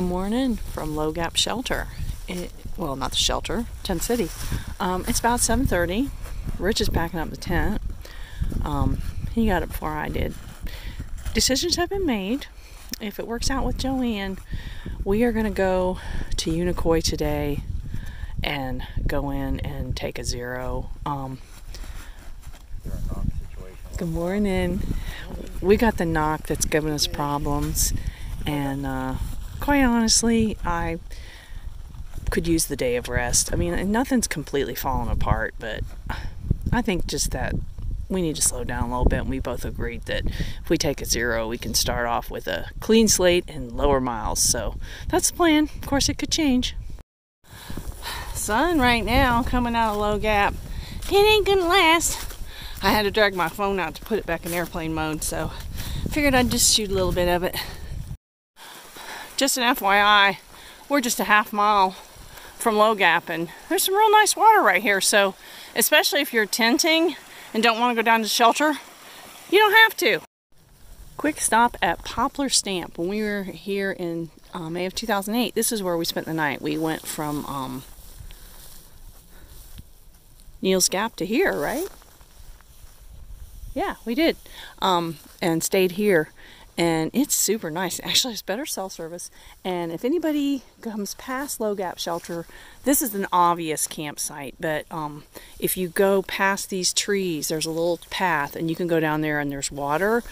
Good morning from Low Gap Shelter. Well, not the shelter, Tent City. It's about 7:30. Rich is packing up the tent. He got it before I did. Decisions have been made. If it works out with Joanne, we are going to go to Unicoi today and go in and take a zero. Good morning. We got the knock that's giving us problems, and quite honestly, I could use the day of rest. I mean, nothing's completely fallen apart, but I think just that we need to slow down a little bit, and we both agreed that if we take a zero, we can start off with a clean slate and lower miles. So that's the plan. Of course, it could change. Sun right now coming out of Low Gap. It ain't gonna last. I had to drag my phone out to put it back in airplane mode, so figured I'd just shoot a little bit of it. Just an FYI, we're just a half mile from Low Gap, and there's some real nice water right here, so especially if you're tenting and don't want to go down to shelter, you don't have to. Quick stop at Poplar Stamp. When we were here in May of 2008, this is where we spent the night. We went from Neal's Gap to here, right? Yeah, we did. And stayed here. And it's super nice. Actually, it's better cell service. And if anybody comes past Low Gap Shelter, this is an obvious campsite. But if you go past these trees, there's a little path, and you can go down there, and there's water.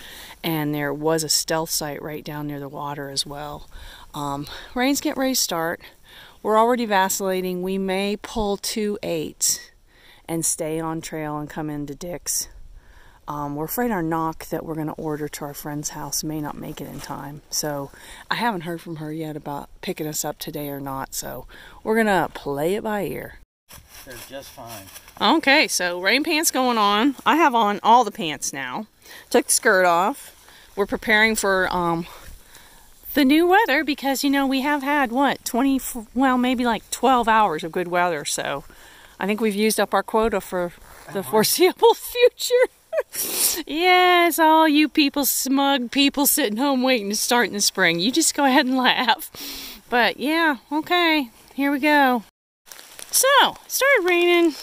And there was a stealth site right down near the water as well. Rain's getting ready to start. We're already vacillating. We may pull 2 8s and stay on trail and come into Dick's. We're afraid our knock that we're going to order to our friend's house may not make it in time. So I haven't heard from her yet about picking us up today or not. So we're going to play it by ear. They're just fine. Okay, so rain pants going on. I have on all the pants now. Took the skirt off. We're preparing for the new weather because, you know, we have had, what, maybe like 12 hours of good weather. So I think we've used up our quota for the foreseeable future. Yes, all you people, smug people sitting home waiting to start in the spring. You just go ahead and laugh. But yeah, okay, here we go. So, it started raining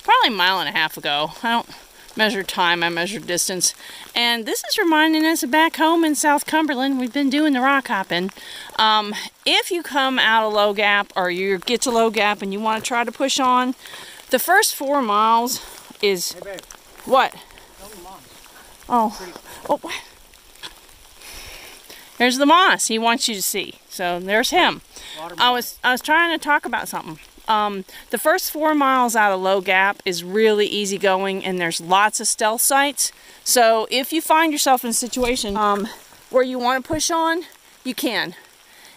probably a mile and a half ago. I don't measure time, I measure distance. And this is reminding us of back home in South Cumberland. We've been doing the rock hopping. If you come out of Low Gap, or you get to Low Gap and you want to try to push on, the first 4 miles is... Hey, babe. What? Oh, what? There's the moss he wants you to see. So there's him. I was trying to talk about something. The first 4 miles out of Low Gap is really easy going, and there's lots of stealth sites. So if you find yourself in a situation where you want to push on, you can.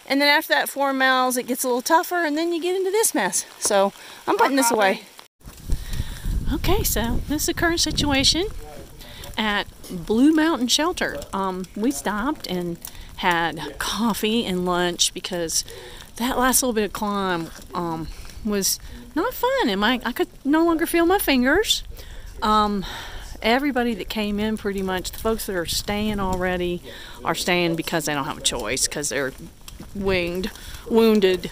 And then after that 4 miles, it gets a little tougher, and then you get into this mess. So I'm putting this away. Okay, so this is the current situation at Blue Mountain Shelter. We stopped and had coffee and lunch because that last little bit of climb was not fun, and I could no longer feel my fingers. Everybody that came in, pretty much, the folks that are staying already are staying because they don't have a choice, because they're wounded.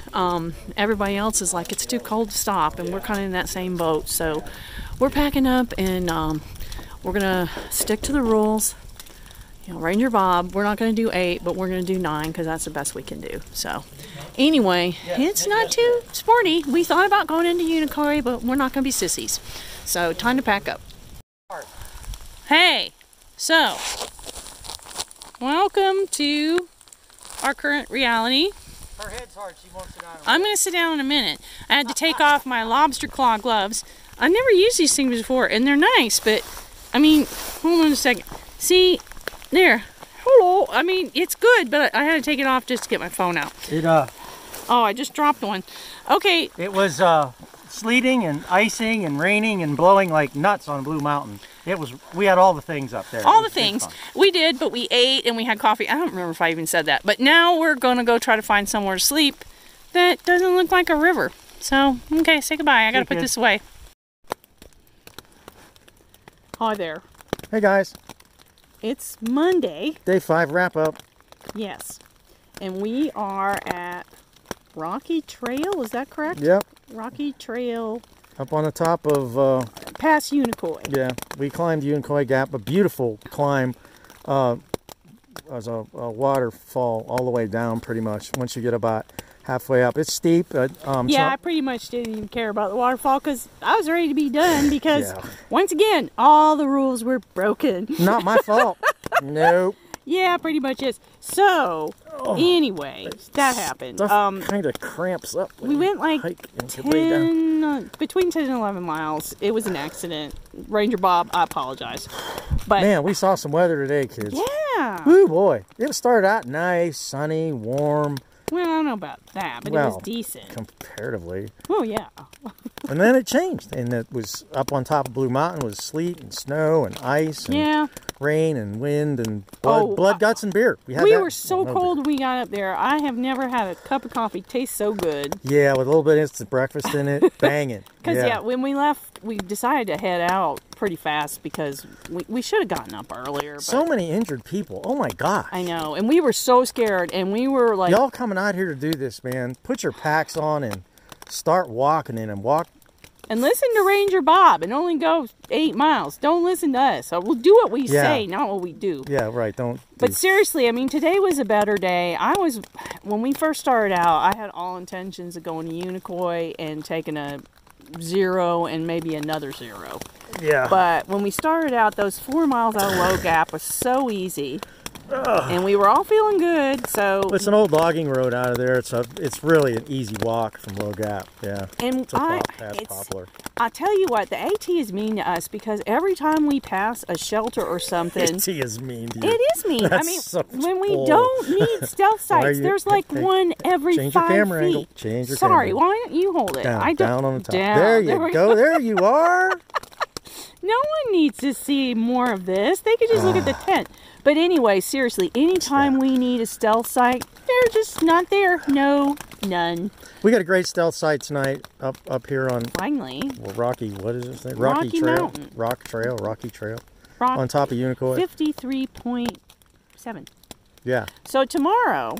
Everybody else is like, it's too cold to stop, and we're kind of in that same boat. So we're packing up, and we're gonna stick to the rules. You know, Ranger Bob, we're not gonna do 8, but we're gonna do 9 because that's the best we can do. So anyway, it's not too sporty. We thought about going into Unicoi, but we're not gonna be sissies. So time to pack up. Hey, so welcome to our current reality. Her head's hard. She won't sit down. I'm gonna sit down in a minute. I had to take off my lobster claw gloves. I never used these things before, and they're nice, but I mean, hold on a second. See, there. Hello. I mean, it's good, but I had to take it off just to get my phone out. Oh, I just dropped one. Okay. It was sleeting and icing and raining and blowing like nuts on Blue Mountain. We had all the things up there. All the things. We did, but we ate and we had coffee. I don't remember if I even said that. But now we're going to go try to find somewhere to sleep that doesn't look like a river. So, okay, say goodbye. I got to put this away. Hi there. Hey guys. It's Monday. Day 5 wrap up. Yes. And we are at Rocky Trail, is that correct? Yep. Rocky Trail. Up on the top of... past Unicoi. Yeah, we climbed Unicoi Gap, a beautiful climb. There's a waterfall all the way down pretty much once you get about halfway up. It's steep. Yeah, I pretty much didn't even care about the waterfall because I was ready to be done because, once again, all the rules were broken. Not my fault. Nope. Yeah, pretty much is. So, anyway, that happened. Kind of cramps up. We went like 10, between 10 and 11 miles. It was an accident. Ranger Bob, I apologize. But man, we saw some weather today, kids. Yeah. Woo, boy. It started out nice, sunny, warm. Well, I don't know about that, but it was decent. Comparatively. Oh, yeah. And then it changed, and it was up on top of Blue Mountain was sleet and snow and ice and rain and wind and blood, guts, and beer. We were so cold when we got up there. I have never had a cup of coffee taste so good. Yeah, with a little bit of instant breakfast in it, banging. Because, when we left, we decided to head out pretty fast because we should have gotten up earlier. But so many injured people. Oh, my gosh. I know. And we were so scared, and we were like... Y'all coming out here to do this, man. Put your packs on and start walking in and walk. And listen to Ranger Bob and only go 8 miles. Don't listen to us. So we'll do what we say, not what we do. Yeah, right. But seriously, I mean, today was a better day. When we first started out, I had all intentions of going to Unicoi and taking a 0 and maybe another 0. Yeah. But when we started out, those 4 miles out of Low Gap was so easy. And we were all feeling good, so... It's an old logging road out of there. It's really an easy walk from Low Gap, yeah. And it's popular. I tell you what, the AT is mean to us because every time we pass a shelter or something... AT is mean to you. It is mean. That's I mean, so when we don't need stealth sites, there's like one every 5 feet. Change your camera angle. Change your camera. Sorry, why don't you hold it? Down on the top. Down. There you go. There you are. No one needs to see more of this. They could just look at the tent. But anyway, seriously, anytime we need a stealth site, they're just not there. No, none. We got a great stealth site tonight up here on... Finally. Rocky, what is this thing? Rocky Trail. Mountain. Rocky Trail. On top of Unicoi. 53.7. Yeah. So tomorrow...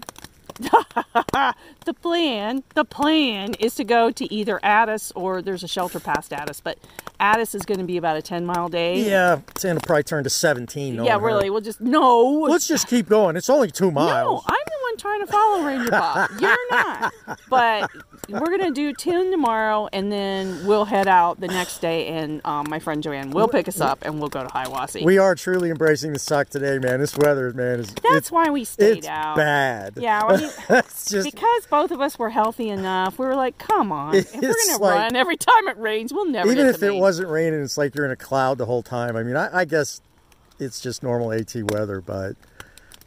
the plan is to go to either Addis or there's a shelter past Addis, but Addis is going to be about a 10-mile day. Yeah, it's going to probably turn to 17. Yeah, really. We'll just let's just keep going. It's only 2 miles. No, I'm the one trying to follow Ranger Bob. You're not. But we're going to do 10 tomorrow, and then we'll head out the next day, and my friend Joanne will pick us up, and we'll go to Hiawassee. We are truly embracing the suck today, man. This weather, man, that's why we stayed out. It's bad. Yeah, I mean, it's just because both of us were healthy enough. We were like, come on, if we're going to run every time it rains, we'll never even get if it wasn't raining, it's like you're in a cloud the whole time. I mean, I guess it's just normal AT weather, but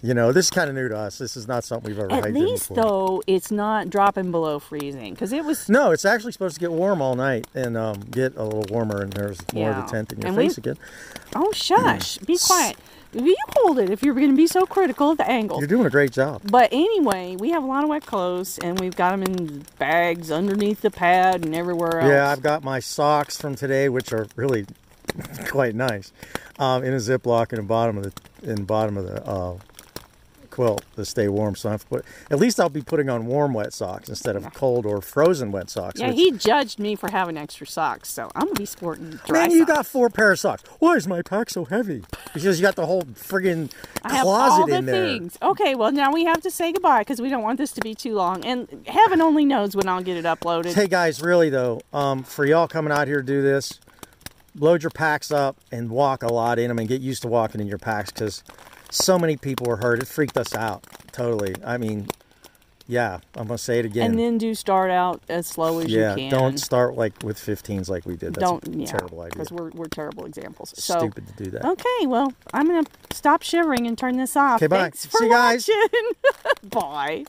this is kind of new to us. This is not something we've ever hiked in before. At least, though, it's not dropping below freezing because it was. No, it's actually supposed to get warm all night and get a little warmer, and there's more of a tent in your face again. Oh, shush! Be quiet. You hold it if you're going to be so critical of the angle. You're doing a great job. But anyway, we have a lot of wet clothes, and we've got them in bags underneath the pad and everywhere else. Yeah, I've got my socks from today, which are really quite nice, in a Ziploc in the bottom of the quilt to stay warm. So at least I'll be putting on warm wet socks instead of cold or frozen wet socks. Yeah, he judged me for having extra socks, so I'm gonna be sporting dry Man, you got 4 pair of socks. Why is my pack so heavy? Because you got the whole friggin' closet in there. Things. Okay, well now we have to say goodbye because we don't want this to be too long, and heaven only knows when I'll get it uploaded. Hey guys, really though, for y'all coming out here to do this, load your packs up and walk a lot in them and get used to walking in your packs because so many people were hurt. It freaked us out totally. I mean, yeah, I'm gonna say it again. And then do start out as slow as you can. Yeah, don't start like with 15s like we did. That's a terrible idea. Because we're terrible examples. Stupid to do that. Okay, well, I'm gonna stop shivering and turn this off. Okay, bye. Thanks for See you guys. watching. Bye.